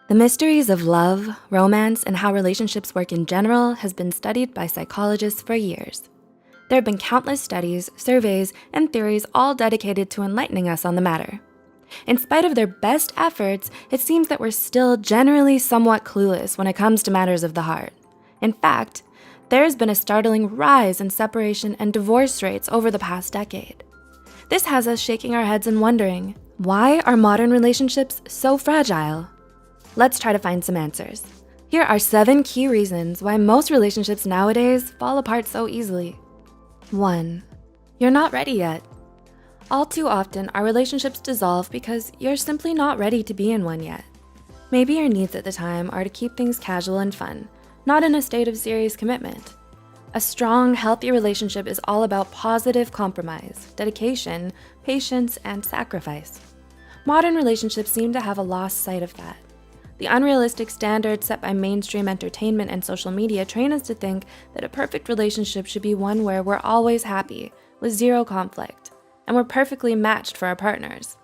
The mysteries of love, romance, and how relationships work in general has been studied by psychologists for years. There have been countless studies, surveys, and theories all dedicated to enlightening us on the matter. In spite of their best efforts, it seems that we're still generally somewhat clueless when it comes to matters of the heart. In fact, there has been a startling rise in separation and divorce rates over the past decade. This has us shaking our heads and wondering, why are modern relationships so fragile? Let's try to find some answers. Here are 7 key reasons why most relationships nowadays fall apart so easily. 1. You're not ready yet. All too often, our relationships dissolve because you're simply not ready to be in one yet. Maybe your needs at the time are to keep things casual and fun, not in a state of serious commitment. A strong, healthy relationship is all about positive compromise, dedication, patience, and sacrifice. Modern relationships seem to have a lost sight of that. The unrealistic standards set by mainstream entertainment and social media train us to think that a perfect relationship should be one where we're always happy, with zero conflict, and we're perfectly matched for our partners.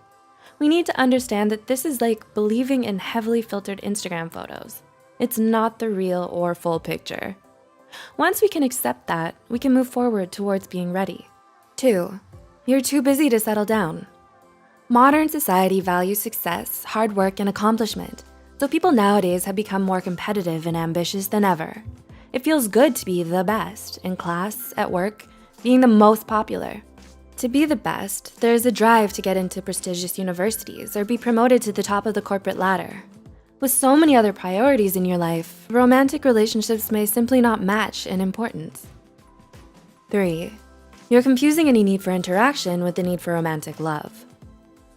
We need to understand that this is like believing in heavily filtered Instagram photos. It's not the real or full picture. Once we can accept that, we can move forward towards being ready. 2. You're too busy to settle down. Modern society values success, hard work, and accomplishment. So people nowadays have become more competitive and ambitious than ever. It feels good to be the best in class, at work, being the most popular. To be the best, there's a drive to get into prestigious universities or be promoted to the top of the corporate ladder. With so many other priorities in your life, romantic relationships may simply not match in importance. 3. You're confusing any need for interaction with the need for romantic love.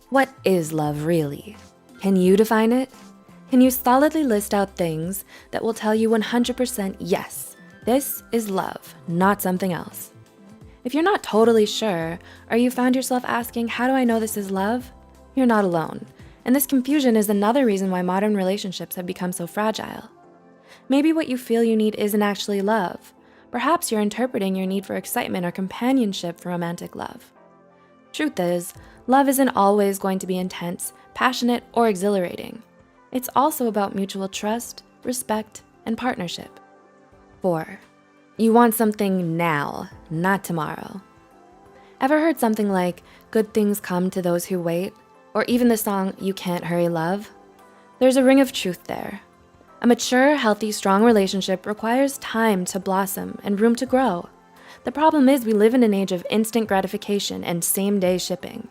What is love really? Can you define it? Can you solidly list out things that will tell you 100% yes, this is love, not something else? If you're not totally sure, or you found yourself asking, how do I know this is love? You're not alone, and this confusion is another reason why modern relationships have become so fragile. Maybe what you feel you need isn't actually love. Perhaps you're interpreting your need for excitement or companionship for romantic love. Truth is, love isn't always going to be intense, passionate, or exhilarating. It's also about mutual trust, respect, and partnership. 4. You want something now, not tomorrow. Ever heard something like, good things come to those who wait? Or even the song, You Can't Hurry Love? There's a ring of truth there. A mature, healthy, strong relationship requires time to blossom and room to grow. The problem is we live in an age of instant gratification and same-day shipping.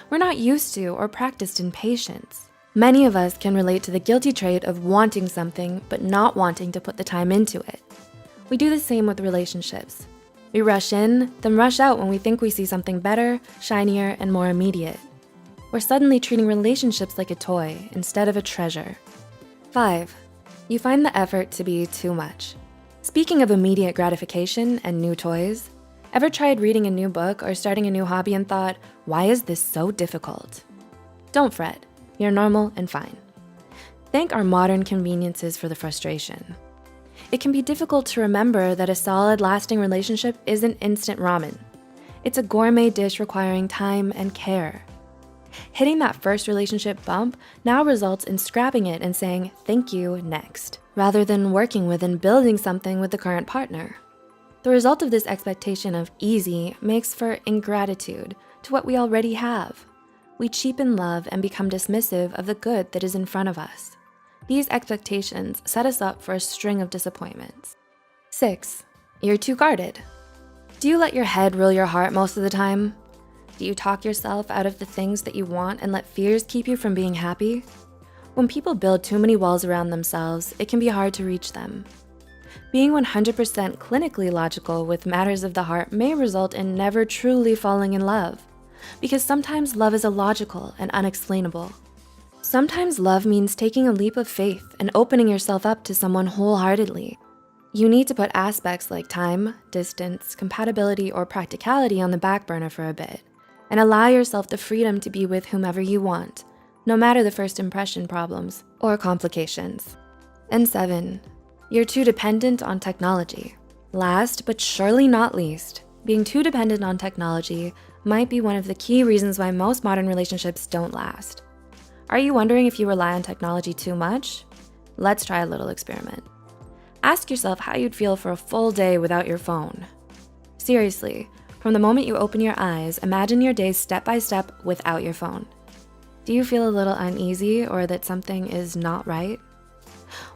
We're not used to or practiced in patience. Many of us can relate to the guilty trait of wanting something but not wanting to put the time into it. We do the same with relationships. We rush in, then rush out when we think we see something better, shinier, and more immediate. We're suddenly treating relationships like a toy instead of a treasure. 5. You find the effort to be too much. Speaking of immediate gratification and new toys, ever tried reading a new book or starting a new hobby and thought, why is this so difficult? Don't fret. You're normal and fine. Thank our modern conveniences for the frustration. It can be difficult to remember that a solid, lasting relationship isn't instant ramen. It's a gourmet dish requiring time and care. Hitting that first relationship bump now results in scrapping it and saying, thank you, next, rather than working with and building something with the current partner. The result of this expectation of easy makes for ingratitude to what we already have. We cheapen love and become dismissive of the good that is in front of us. These expectations set us up for a string of disappointments. 6. You're too guarded. Do you let your head rule your heart most of the time? Do you talk yourself out of the things that you want and let fears keep you from being happy? When people build too many walls around themselves, it can be hard to reach them. Being 100% clinically logical with matters of the heart may result in never truly falling in love. Because sometimes love is illogical and unexplainable. Sometimes love means taking a leap of faith and opening yourself up to someone wholeheartedly. You need to put aspects like time, distance, compatibility, or practicality on the back burner for a bit, and allow yourself the freedom to be with whomever you want, no matter the first impression problems or complications. And 7, you're too dependent on technology. Last but surely not least, being too dependent on technology might be one of the key reasons why most modern relationships don't last. Are you wondering if you rely on technology too much? Let's try a little experiment. Ask yourself how you'd feel for a full day without your phone. Seriously, from the moment you open your eyes, imagine your day step by step without your phone. Do you feel a little uneasy or that something is not right?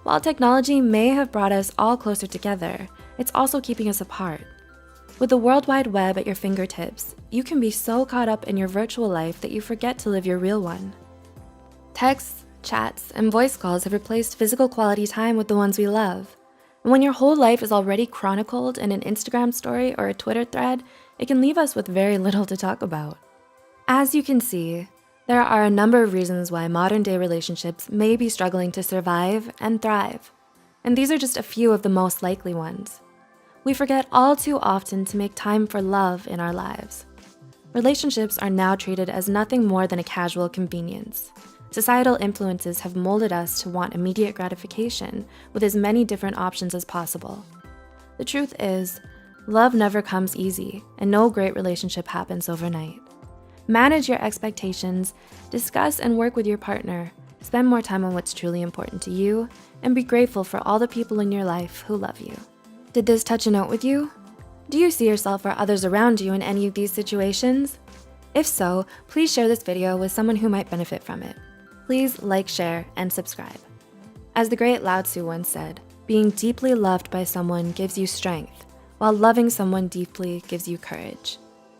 While technology may have brought us all closer together, it's also keeping us apart. With the World Wide Web at your fingertips, you can be so caught up in your virtual life that you forget to live your real one. Texts, chats, and voice calls have replaced physical quality time with the ones we love. And when your whole life is already chronicled in an Instagram story or a Twitter thread, it can leave us with very little to talk about. As you can see, there are a number of reasons why modern-day relationships may be struggling to survive and thrive. And these are just a few of the most likely ones. We forget all too often to make time for love in our lives. Relationships are now treated as nothing more than a casual convenience. Societal influences have molded us to want immediate gratification with as many different options as possible. The truth is, love never comes easy, and no great relationship happens overnight. Manage your expectations, discuss and work with your partner, spend more time on what's truly important to you, and be grateful for all the people in your life who love you. Did this touch a note with you? Do you see yourself or others around you in any of these situations? If so, please share this video with someone who might benefit from it. Please like, share, and subscribe. As the great Lao Tzu once said, being deeply loved by someone gives you strength, while loving someone deeply gives you courage.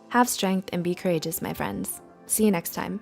Have strength and be courageous, my friends. See you next time.